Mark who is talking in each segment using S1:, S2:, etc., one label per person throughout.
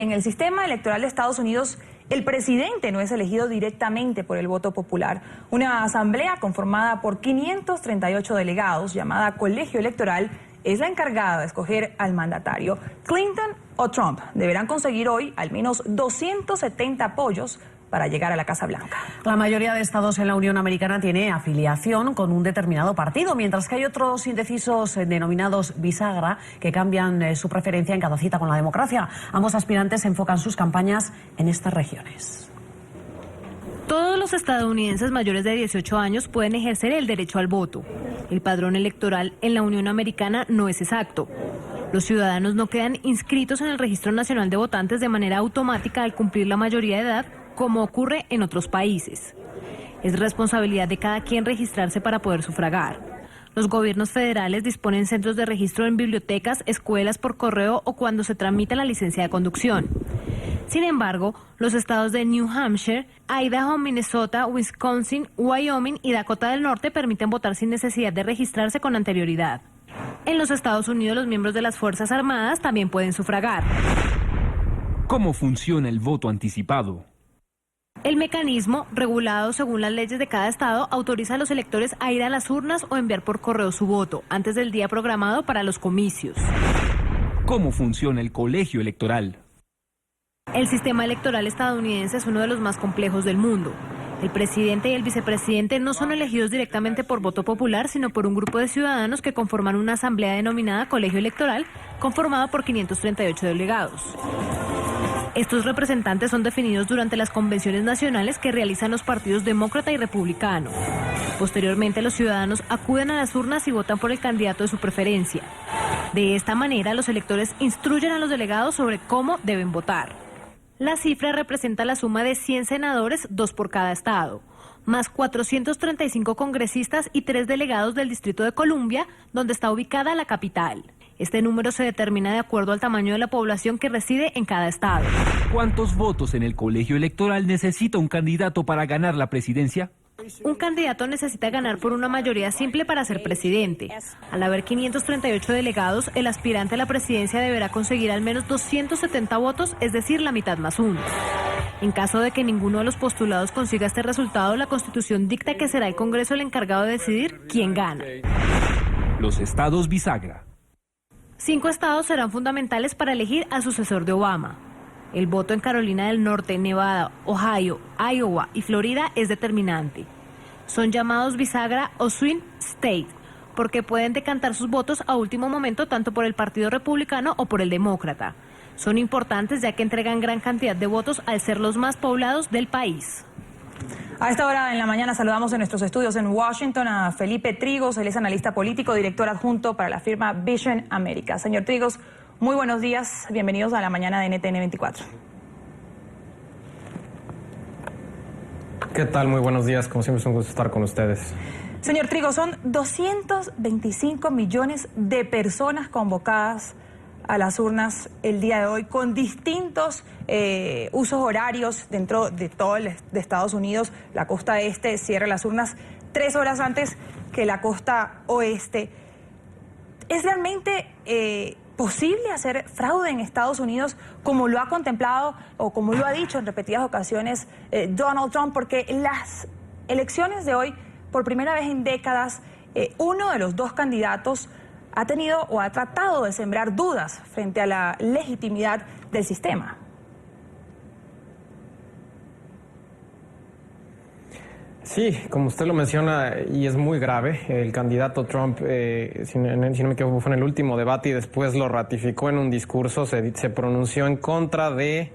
S1: En el sistema electoral de Estados Unidos, el presidente no es elegido directamente por el voto popular. Una asamblea conformada por 538 delegados, llamada Colegio Electoral, es la encargada de escoger al mandatario. Clinton o Trump deberán conseguir hoy al menos 270 apoyos para llegar a la Casa Blanca.
S2: La mayoría de estados en la Unión Americana tiene afiliación con un determinado partido, mientras que hay otros indecisos denominados bisagra que cambian su preferencia en cada cita con la democracia. Ambos aspirantes enfocan sus campañas en estas regiones.
S3: Todos los estadounidenses mayores de 18 años pueden ejercer el derecho al voto. El padrón electoral en la Unión Americana no es exacto. Los ciudadanos no quedan inscritos en el Registro Nacional de Votantes de manera automática al cumplir la mayoría de edad, como ocurre en otros países. Es responsabilidad de cada quien registrarse para poder sufragar. Los gobiernos federales disponen centros de registro en bibliotecas, escuelas, por correo o cuando se tramita la licencia de conducción. Sin embargo, los estados de New Hampshire, Idaho, Minnesota, Wisconsin, Wyoming y Dakota del Norte permiten votar sin necesidad de registrarse con anterioridad. En los Estados Unidos, los miembros de las Fuerzas Armadas también pueden sufragar.
S4: ¿Cómo funciona el voto anticipado?
S3: El mecanismo, regulado según las leyes de cada estado, autoriza a los electores a ir a las urnas o enviar por correo su voto antes del día programado para los comicios.
S4: ¿Cómo funciona el colegio electoral?
S3: El sistema electoral estadounidense es uno de los más complejos del mundo. El presidente y el vicepresidente no son elegidos directamente por voto popular, sino por un grupo de ciudadanos que conforman una asamblea denominada Colegio Electoral, conformado por 538 delegados. Estos representantes son definidos durante las convenciones nacionales que realizan los partidos demócrata y republicano. Posteriormente, los ciudadanos acuden a las urnas y votan por el candidato de su preferencia. De esta manera, los electores instruyen a los delegados sobre cómo deben votar. La cifra representa la suma de 100 senadores, 2 por cada estado, más 435 congresistas y 3 delegados del Distrito de Columbia, donde está ubicada la capital. Este número se determina de acuerdo al tamaño de la población que reside en cada estado.
S4: ¿Cuántos votos en el colegio electoral necesita un candidato para ganar la presidencia?
S3: Un candidato necesita ganar por una mayoría simple para ser presidente. Al haber 538 delegados, el aspirante a la presidencia deberá conseguir al menos 270 votos, es decir, la mitad más uno. En caso de que ninguno de los postulados consiga este resultado, la Constitución dicta que será el Congreso el encargado de decidir quién gana.
S4: Los estados bisagra.
S3: 5 estados serán fundamentales para elegir al sucesor de Obama. El voto en Carolina del Norte, Nevada, Ohio, Iowa y Florida es determinante. Son llamados bisagra o swing state, porque pueden decantar sus votos a último momento tanto por el Partido Republicano o por el Demócrata. Son importantes ya que entregan gran cantidad de votos al ser los más poblados del país.
S1: A esta hora en la mañana saludamos en nuestros estudios en Washington a Felipe Trigos. Él es analista político, director adjunto para la firma Vision America. Señor Trigos, muy buenos días, bienvenidos a la mañana de NTN 24.
S5: ¿Qué tal? Muy buenos días, como siempre es un gusto estar con ustedes.
S1: Señor Trigos, son 225 millones de personas convocadas a las urnas el día de hoy con distintos usos horarios dentro de todo de Estados Unidos. La costa este cierra las urnas 3 horas antes que la costa oeste. ¿Es realmente posible hacer fraude en Estados Unidos como lo ha contemplado o como lo ha dicho en repetidas ocasiones Donald Trump? Porque las elecciones de hoy, por primera vez en décadas, uno de los 2 candidatos ha tenido o ha tratado de sembrar dudas frente a la legitimidad del sistema.
S5: Sí, como usted lo menciona, y es muy grave, el candidato Trump, si no me equivoco, fue en el último debate y después lo ratificó en un discurso, se pronunció en contra de,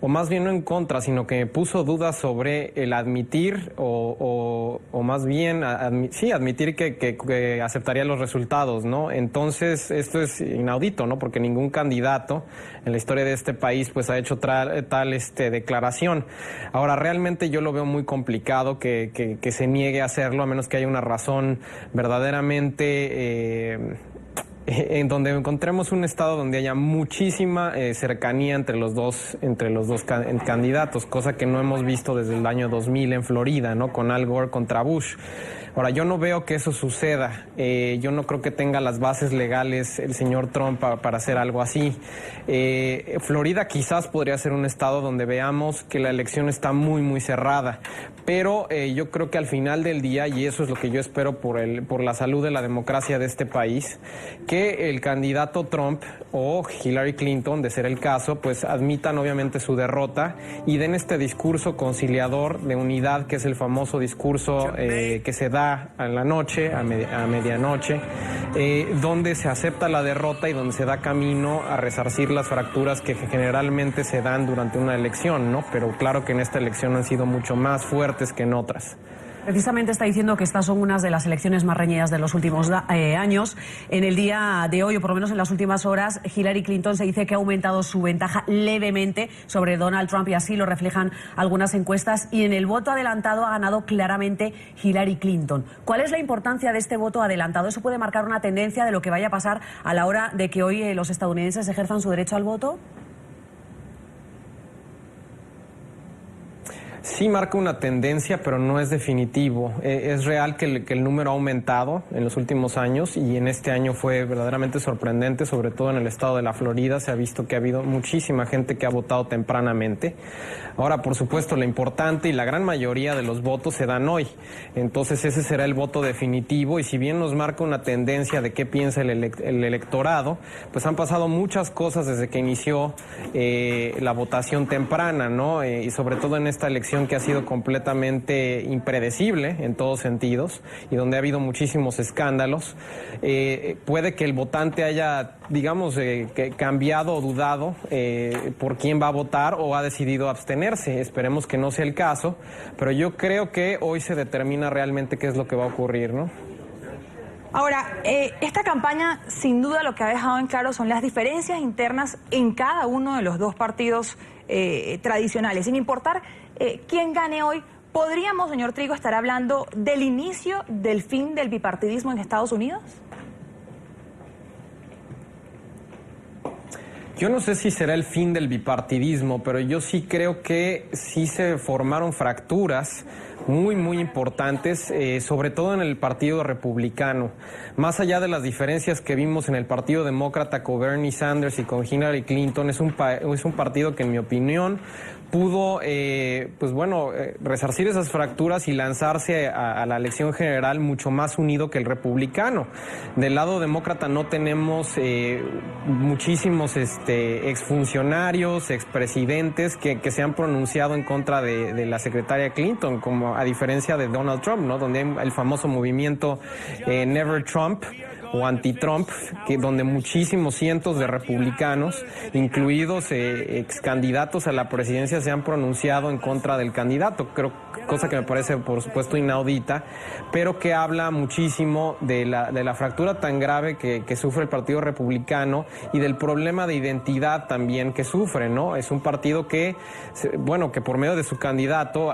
S5: o más bien no en contra, sino que puso dudas sobre el admitir o más bien admitir que aceptaría los resultados, ¿no? Entonces, esto es inaudito, ¿no? Porque ningún candidato en la historia de este país pues ha hecho tal declaración. Ahora, realmente yo lo veo muy complicado que se niegue a hacerlo, a menos que haya una razón verdaderamente en donde encontremos un estado donde haya muchísima cercanía entre los dos candidatos, cosa que no hemos visto desde el año 2000 en Florida, ¿no? Con Al Gore contra Bush. Ahora, yo no veo que eso suceda. Yo no creo que tenga las bases legales el señor Trump para hacer algo así. Florida quizás podría ser un estado donde veamos que la elección está muy, muy cerrada. Pero yo creo que al final del día, y eso es lo que yo espero por la salud de la democracia de este país, que el candidato Trump o Hillary Clinton, de ser el caso, pues admitan obviamente su derrota y den este discurso conciliador de unidad, que es el famoso discurso que se da a la noche, a medianoche, donde se acepta la derrota y donde se da camino a resarcir las fracturas que generalmente se dan durante una elección, ¿no? Pero claro que en esta elección han sido mucho más fuertes que en otras.
S2: Precisamente está diciendo que estas son unas de las elecciones más reñidas de los últimos años. En el día de hoy, o por lo menos en las últimas horas, Hillary Clinton se dice que ha aumentado su ventaja levemente sobre Donald Trump, y así lo reflejan algunas encuestas. Y en el voto adelantado ha ganado claramente Hillary Clinton. ¿Cuál es la importancia de este voto adelantado? ¿Eso puede marcar una tendencia de lo que vaya a pasar a la hora de que hoy los estadounidenses ejerzan su derecho al voto?
S5: Sí marca una tendencia, pero no es definitivo. Es real que el número ha aumentado en los últimos años, y en este año fue verdaderamente sorprendente, sobre todo en el estado de la Florida. Se ha visto que ha habido muchísima gente que ha votado tempranamente. Ahora, por supuesto, lo importante y la gran mayoría de los votos se dan hoy. Entonces ese será el voto definitivo, y si bien nos marca una tendencia de qué piensa el electorado, pues han pasado muchas cosas desde que inició la votación temprana, ¿no? Y sobre todo en esta elección que ha sido completamente impredecible en todos sentidos y donde ha habido muchísimos escándalos. Puede que el votante haya, digamos, cambiado o dudado por quién va a votar, o ha decidido abstenerse. Esperemos que no sea el caso, pero yo creo que hoy se determina realmente qué es lo que va a ocurrir, ¿no?
S1: Ahora, esta campaña, sin duda, lo que ha dejado en claro son las diferencias internas en cada uno de los dos partidos tradicionales. Sin importar quién gane hoy, ¿podríamos, señor Trigo, estar hablando del inicio del fin del bipartidismo en Estados Unidos?
S5: Yo no sé si será el fin del bipartidismo, pero yo sí creo que sí se formaron fracturas muy, muy importantes, sobre todo en el Partido Republicano. Más allá de las diferencias que vimos en el Partido Demócrata con Bernie Sanders y con Hillary Clinton, es un partido que, en mi opinión, pudo, resarcir esas fracturas y lanzarse a la elección general mucho más unido que el republicano. Del lado demócrata no tenemos muchísimos exfuncionarios, expresidentes que se han pronunciado en contra de la secretaria Clinton, como a diferencia de Donald Trump, ¿no? Donde hay el famoso movimiento Never Trump o anti-Trump, donde muchísimos cientos de republicanos, incluidos ex candidatos a la presidencia, se han pronunciado en contra del candidato. Cosa que me parece, por supuesto, inaudita, pero que habla muchísimo de la fractura tan grave que sufre el Partido Republicano y del problema de identidad también que sufre, ¿no? Es un partido que por medio de su candidato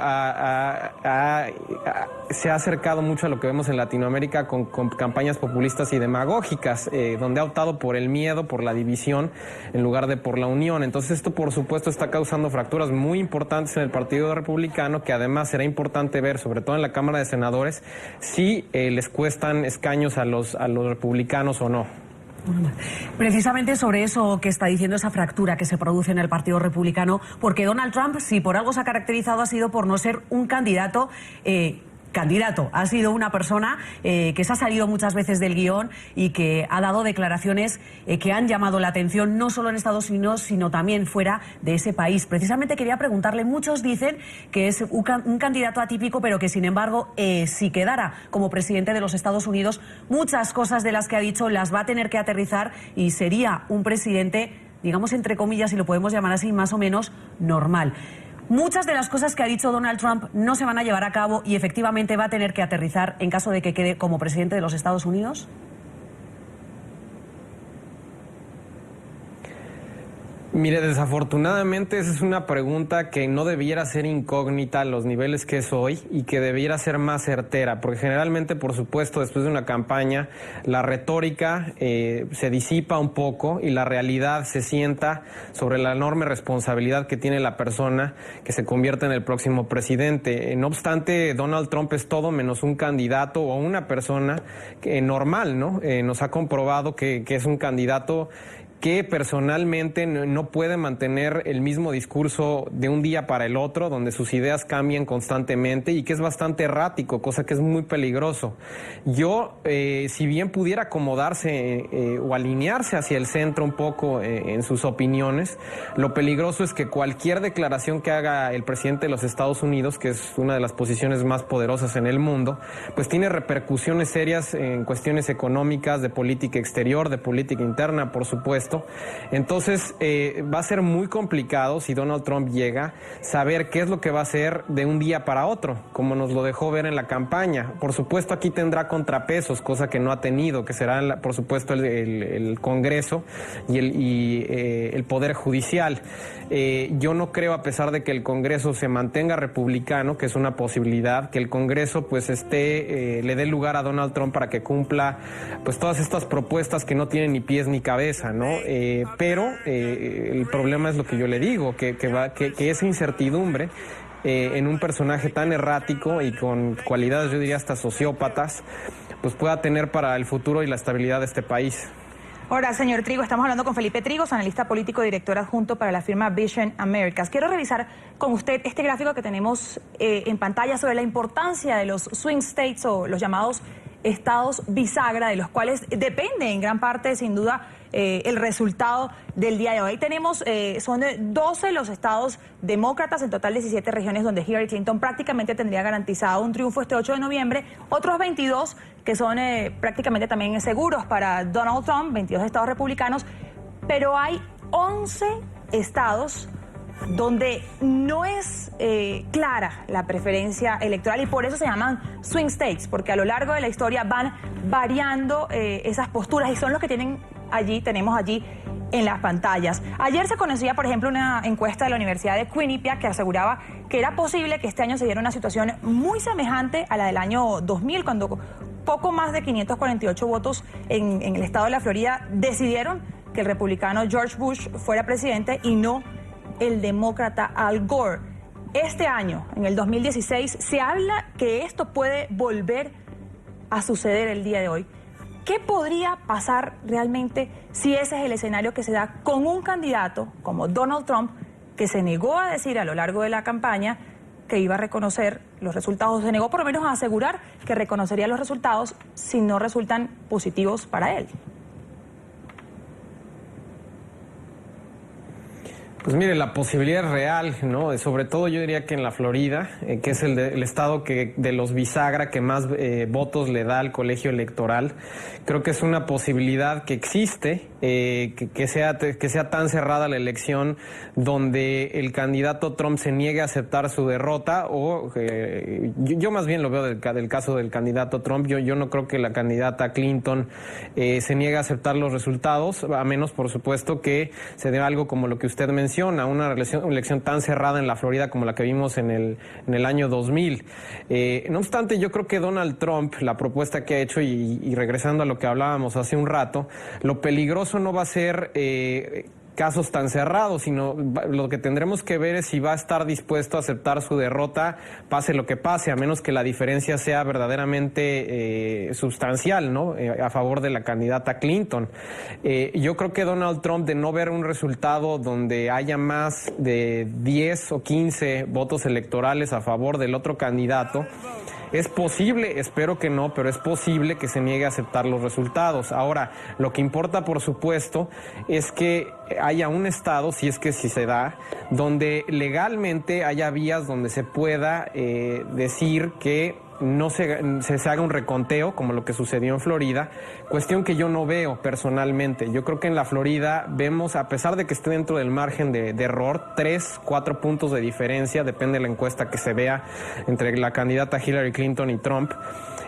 S5: se ha acercado mucho a lo que vemos en Latinoamérica con campañas populistas y demagógicas, donde ha optado por el miedo, por la división, en lugar de por la unión. Entonces esto, por supuesto, está causando fracturas muy importantes en el Partido Republicano, que además será importante ver, sobre todo en la Cámara de Senadores, si les cuestan escaños a los republicanos o no.
S2: Precisamente sobre eso que está diciendo, esa fractura que se produce en el Partido Republicano, porque Donald Trump, si por algo se ha caracterizado, ha sido por no ser un candidato. Ha sido una persona que se ha salido muchas veces del guión y que ha dado declaraciones que han llamado la atención, no solo en Estados Unidos, sino también fuera de ese país. Precisamente quería preguntarle, muchos dicen que es un candidato atípico, pero que sin embargo, si quedara como presidente de los Estados Unidos, muchas cosas de las que ha dicho las va a tener que aterrizar y sería un presidente, digamos, entre comillas, si lo podemos llamar así, más o menos normal. Muchas de las cosas que ha dicho Donald Trump no se van a llevar a cabo y efectivamente va a tener que aterrizar en caso de que quede como presidente de los Estados Unidos.
S5: Mire, desafortunadamente esa es una pregunta que no debiera ser incógnita a los niveles que es hoy y que debiera ser más certera, porque generalmente, por supuesto, después de una campaña, la retórica se disipa un poco y la realidad se sienta sobre la enorme responsabilidad que tiene la persona que se convierte en el próximo presidente. No obstante, Donald Trump es todo menos un candidato o una persona normal, ¿no? Nos ha comprobado que es un candidato que personalmente no puede mantener el mismo discurso de un día para el otro, donde sus ideas cambian constantemente y que es bastante errático, cosa que es muy peligroso. Yo, si bien pudiera acomodarse o alinearse hacia el centro un poco en sus opiniones, lo peligroso es que cualquier declaración que haga el presidente de los Estados Unidos, que es una de las posiciones más poderosas en el mundo, pues tiene repercusiones serias en cuestiones económicas, de política exterior, de política interna, por supuesto. Entonces, va a ser muy complicado si Donald Trump llega saber qué es lo que va a hacer de un día para otro, como nos lo dejó ver en la campaña. Por supuesto, aquí tendrá contrapesos, cosa que no ha tenido, que será, por supuesto, el Congreso y el Poder Judicial. Yo no creo, a pesar de que el Congreso se mantenga republicano, que es una posibilidad, que el Congreso pues le dé lugar a Donald Trump para que cumpla pues todas estas propuestas que no tienen ni pies ni cabeza, ¿no? Pero el problema es lo que yo le digo, que esa incertidumbre en un personaje tan errático y con cualidades, yo diría hasta sociópatas, pues pueda tener para el futuro y la estabilidad de este país.
S1: Ahora, señor Trigos, estamos hablando con Felipe Trigos, analista político, director adjunto para la firma Vision Americas. Quiero revisar con usted este gráfico que tenemos en pantalla sobre la importancia de los swing states o los llamados estados bisagra, de los cuales depende en gran parte, sin duda, el resultado del día de hoy. Ahí tenemos, son 12 los estados demócratas, en total 17 regiones donde Hillary Clinton prácticamente tendría garantizado un triunfo este 8 de noviembre, otros 22 que son prácticamente también seguros para Donald Trump, 22 estados republicanos, pero hay 11 estados donde no es clara la preferencia electoral y por eso se llaman swing states, porque a lo largo de la historia van variando esas posturas y son los que tenemos allí en las pantallas. Ayer se conocía, por ejemplo, una encuesta de la Universidad de Quinnipiac que aseguraba que era posible que este año se diera una situación muy semejante a la del año 2000, cuando poco más de 548 votos en el estado de la Florida decidieron que el republicano George Bush fuera presidente y no el demócrata Al Gore. Este año, en el 2016, se habla que esto puede volver a suceder el día de hoy. ¿Qué podría pasar realmente si ese es el escenario que se da con un candidato como Donald Trump, que se negó a decir a lo largo de la campaña que iba a reconocer los resultados, se negó por lo menos a asegurar que reconocería los resultados si no resultan positivos para él?
S5: Pues mire, la posibilidad es real, ¿no? Sobre todo yo diría que en la Florida, que es el estado de los bisagra que más votos le da al colegio electoral. Creo que es una posibilidad que existe, que sea tan cerrada la elección donde el candidato Trump se niegue a aceptar su derrota o yo más bien lo veo del caso del candidato Trump. Yo no creo que la candidata Clinton se niegue a aceptar los resultados, a menos, por supuesto, que se dé algo como lo que usted menciona, una elección tan cerrada en la Florida como la que vimos en el año 2000. No obstante, yo creo que Donald Trump, la propuesta que ha hecho, y regresando a lo que hablábamos hace un rato, lo peligroso no va a ser casos tan cerrados, sino lo que tendremos que ver es si va a estar dispuesto a aceptar su derrota, pase lo que pase, a menos que la diferencia sea verdaderamente sustancial, ¿no? A favor de la candidata Clinton. Yo creo que Donald Trump, de no ver un resultado donde haya más de 10 o 15 votos electorales a favor del otro candidato, es posible, espero que no, pero es posible que se niegue a aceptar los resultados. Ahora, lo que importa, por supuesto, es que haya un estado, si se da, donde legalmente haya vías donde se pueda decir que no se haga un reconteo como lo que sucedió en Florida, cuestión que yo no veo personalmente. Yo creo que en la Florida vemos, a pesar de que esté dentro del margen de error, 3-4 puntos de diferencia, depende de la encuesta que se vea, entre la candidata Hillary Clinton y Trump.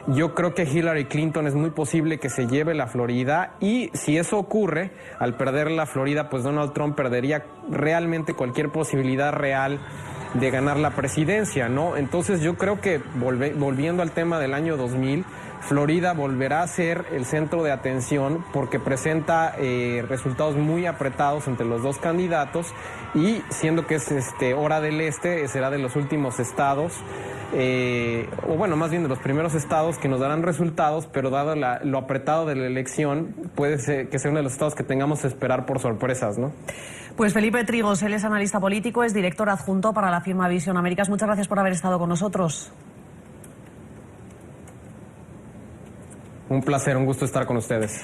S5: Yo creo que Hillary Clinton es muy posible que se lleve la Florida, y si eso ocurre, al perder la Florida, pues Donald Trump perdería realmente cualquier posibilidad real de ganar la presidencia, ¿no? Entonces yo creo que, volviendo al tema del año 2000, Florida volverá a ser el centro de atención porque presenta resultados muy apretados entre los dos candidatos, y siendo que es hora del este, será de los últimos estados, o bueno, más bien de los primeros estados que nos darán resultados, pero dado lo apretado de la elección, puede ser que sea uno de los estados que tengamos que esperar por sorpresas, ¿no?
S2: Pues Felipe Trigos, él es analista político, es director adjunto para la firma Vision Américas. Muchas gracias por haber estado con nosotros.
S5: Un placer, un gusto estar con ustedes.